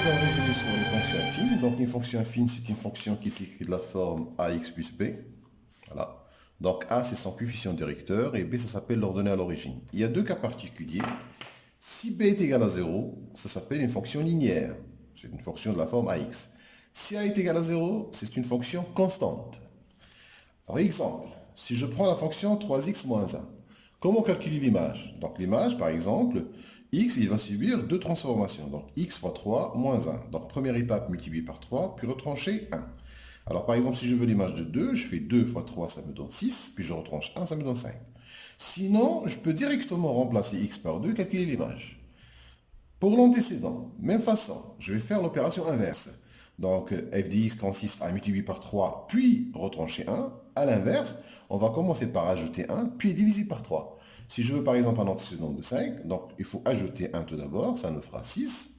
deuxième résolution, les fonctions affines. Donc une fonction affine, c'est une fonction qui s'écrit de la forme ax plus b. Voilà. Donc a, c'est son coefficient directeur et b, ça s'appelle l'ordonnée à l'origine. Il y a deux cas particuliers. Si b est égal à 0, ça s'appelle une fonction linéaire. C'est une fonction de la forme ax. Si a est égal à 0, c'est une fonction constante. Par exemple, si je prends la fonction 3x moins 1, comment calculer l'image? Donc l'image, par exemple, x, il va subir deux transformations. Donc x fois 3 moins 1. Donc première étape, multiplié par 3, puis retrancher 1. Alors par exemple, si je veux l'image de 2, je fais 2 fois 3, ça me donne 6, puis je retranche 1, ça me donne 5. Sinon, je peux directement remplacer x par 2 et calculer l'image. Pour l'antécédent, même façon, je vais faire l'opération inverse. Donc, f de x consiste à multiplier par 3, puis retrancher 1. À l'inverse, on va commencer par ajouter 1, puis diviser par 3. Si je veux par exemple un antécédent de 5, donc il faut ajouter 1 tout d'abord, ça nous fera 6.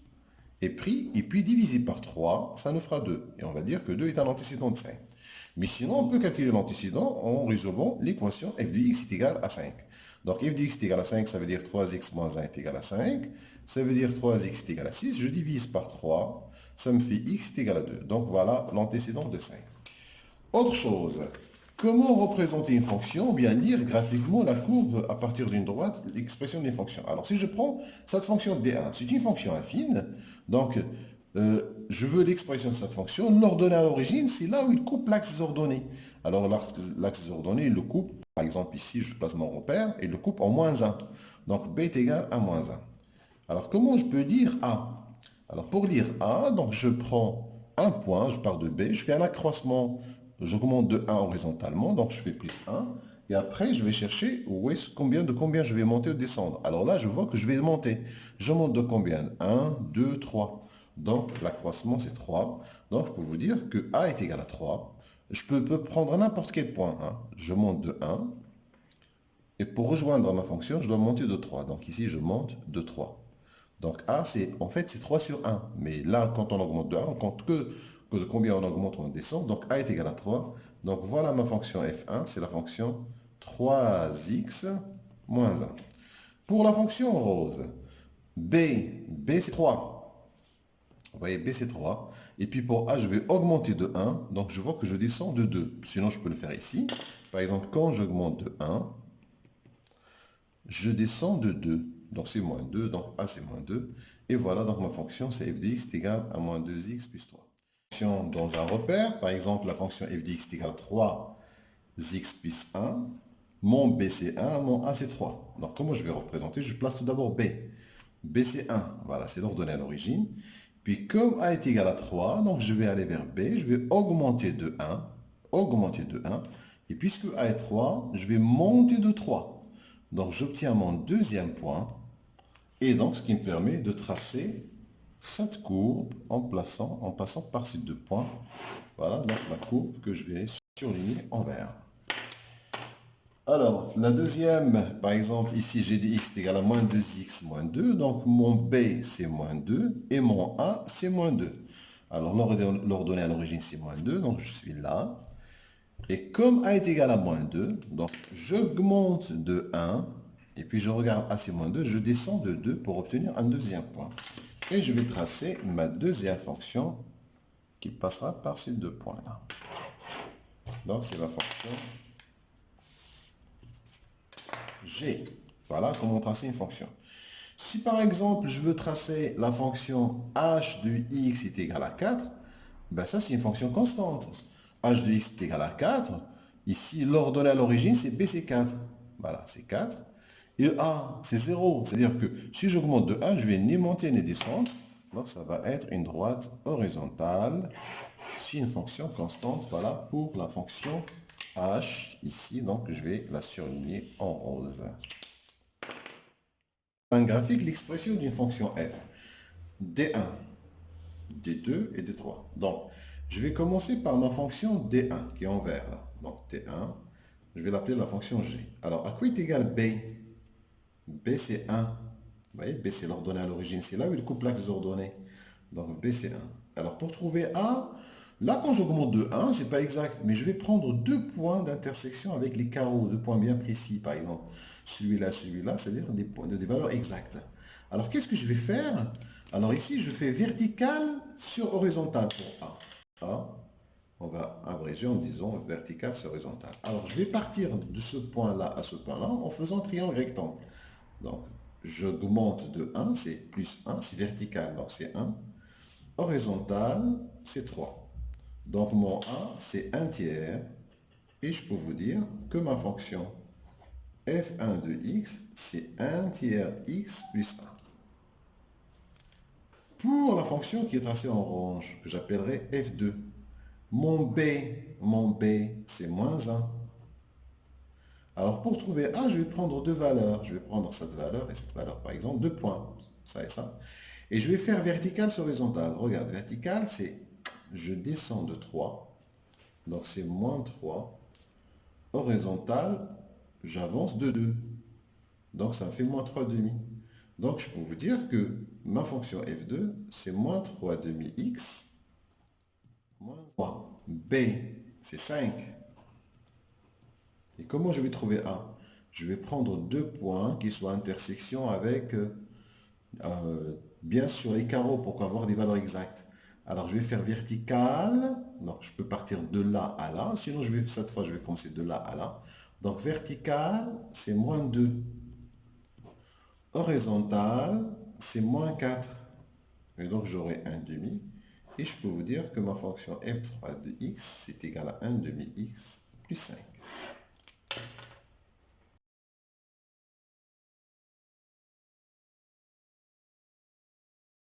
Et puis diviser par 3, ça nous fera 2. Et on va dire que 2 est un antécédent de 5. Mais sinon, on peut calculer l'antécédent en résolvant l'équation f de x est égal à 5. Donc f de x est égal à 5, ça veut dire 3x moins 1 est égal à 5. Ça veut dire 3x est égal à 6. Je divise par 3, ça me fait x est égal à 2. Donc voilà l'antécédent de 5. Autre chose, comment représenter une fonction? Bien lire graphiquement la courbe à partir d'une droite, l'expression d'une fonction. Alors si je prends cette fonction d1, c'est une fonction affine, donc je veux l'expression de cette fonction. L'ordonnée à l'origine, c'est là où il coupe l'axe ordonné. Alors l'axe ordonné, il le coupe, par exemple ici, je place mon repère, et il le coupe en moins 1. Donc b est égal à moins 1. Alors comment je peux lire a? Alors pour lire a, donc je prends un point, je pars de b, je fais un accroissement, j'augmente de 1 horizontalement, donc je fais plus 1. Et après, je vais chercher de combien je vais monter ou descendre. Alors là, je vois que je vais monter. Je monte de combien? 1, 2, 3. Donc l'accroissement, c'est 3. Donc je peux vous dire que a est égal à 3. Je peux prendre n'importe quel point. Je monte de 1. Et pour rejoindre ma fonction, je dois monter de 3. Donc ici, je monte de 3. Donc A, en fait, c'est 3 sur 1. Mais là, quand on augmente de 1, on compte que de combien on augmente ou on descend. Donc A est égal à 3. Donc voilà ma fonction f1, c'est la fonction 3x moins 1. Pour la fonction rose, B c'est 3. Vous voyez, B c'est 3. Et puis pour A, je vais augmenter de 1. Donc je vois que je descends de 2. Sinon, je peux le faire ici. Par exemple, quand j'augmente de 1, je descends de 2. Donc c'est moins 2, donc A c'est moins 2. Et voilà, donc ma fonction c'est f de x est égal à moins 2x plus 3. Fonction dans un repère, par exemple la fonction f de x est égal à 3x plus 1. Mon b c'est 1, mon a c'est 3. Donc comment je vais représenter? Je place tout d'abord b. B c'est 1, voilà, c'est l'ordonnée à l'origine. Puis comme a est égal à 3, donc je vais aller vers b, je vais augmenter de 1, augmenter de 1. Et puisque a est 3, je vais monter de 3. Donc j'obtiens mon deuxième point. Et donc ce qui me permet de tracer cette courbe en passant par ces deux points. Voilà donc la courbe que je vais surligner en vert. Alors, la deuxième, par exemple, ici, j'ai dit x est égal à moins 2x moins 2. Donc, mon b, c'est moins 2. Et mon a, c'est moins 2. Alors, l'ordonnée à l'origine, c'est moins 2. Donc, je suis là. Et comme a est égal à moins 2, donc j'augmente de 1. Et puis, je regarde a, c'est moins 2. Je descends de 2 pour obtenir un deuxième point. Et je vais tracer ma deuxième fonction qui passera par ces deux points-là. Donc, c'est la fonction g. Voilà comment tracer une fonction. Si par exemple, je veux tracer la fonction h de x est égal à 4, ben ça c'est une fonction constante. H de x est égal à 4. Ici, l'ordonnée à l'origine, c'est b, c'est 4. Voilà, c'est 4. Et a, c'est 0. C'est-à-dire que si j'augmente de 1, je vais ni monter ni descendre. Donc ça va être une droite horizontale. C'est une fonction constante. Voilà pour la fonction h ici. Donc je vais la surligner en rose. Un graphique, l'expression d'une fonction f. D1, D2 et D3. Donc, je vais commencer par ma fonction D1 qui est en vert. Là. Donc, D1, je vais l'appeler la fonction G. Alors, à quoi est égal B? B, c'est 1. Vous voyez, B, c'est l'ordonnée à l'origine. C'est là où il coupe l'axe ordonné. Donc, B, c'est 1. Alors, pour trouver A, là, quand j'augmente de 1, c'est pas exact, mais je vais prendre deux points d'intersection avec les carreaux, deux points bien précis, par exemple. Celui-là, c'est-à-dire des valeurs exactes. Alors, qu'est-ce que je vais faire? Alors ici, je fais vertical sur horizontal pour A. A, on va abréger en disant vertical sur horizontal. Alors, je vais partir de ce point-là à ce point-là en faisant triangle rectangle. Donc, j'augmente de 1, c'est plus 1, c'est vertical, donc c'est 1. Horizontal, c'est 3. Donc, mon A, c'est 1 tiers. Et je peux vous dire que ma fonction f1 de x, c'est 1 tiers x plus 1. Pour la fonction qui est tracée en orange, que j'appellerai f2, mon b, c'est moins 1. Alors pour trouver a, je vais prendre deux valeurs. Je vais prendre cette valeur et cette valeur, par exemple, 2 points. Ça et ça. Et je vais faire vertical sur horizontal. Regarde, vertical, c'est je descends de 3. Donc c'est moins 3. Horizontal, j'avance de 2. Donc ça me fait moins 3 demi. Donc je peux vous dire que ma fonction f2, c'est moins 3 demi x, moins 3. B, c'est 5. Et comment je vais trouver A? Je vais prendre deux points qui soient intersection avec, bien sûr, les carreaux pour avoir des valeurs exactes. Alors je vais faire vertical. Donc je peux partir de là à là. Sinon, cette fois, je vais commencer de là à là. Donc vertical, c'est moins 2. Horizontal, c'est moins 4. Et donc j'aurai 1 demi. Et je peux vous dire que ma fonction f3 de x, c'est égal à 1 demi x plus 5.